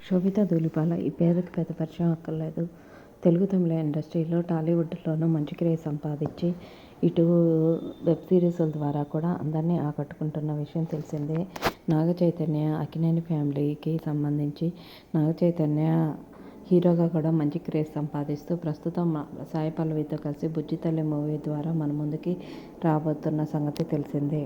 శోభితా ధూళిపాల ఈ పేరుకి పెద్ద పరిచయం అక్కర్లేదు. తెలుగు తమిళ ఇండస్ట్రీలో టాలీవుడ్లోనూ మంచి క్రేజ్ సంపాదించి ఇటు వెబ్ సిరీస్ల ద్వారా కూడా అందరినీ ఆకట్టుకుంటున్న విషయం తెలిసిందే. నాగ చైతన్య అక్కినేని ఫ్యామిలీకి సంబంధించి నాగ చైతన్య హీరోగా కూడా మంచి క్రేజ్ సంపాదిస్తూ ప్రస్తుతం సాయి పల్లవితో కలిసి బుజ్జితల్లి మూవీ ద్వారా మన ముందుకి రాబోతున్న సంగతి తెలిసిందే.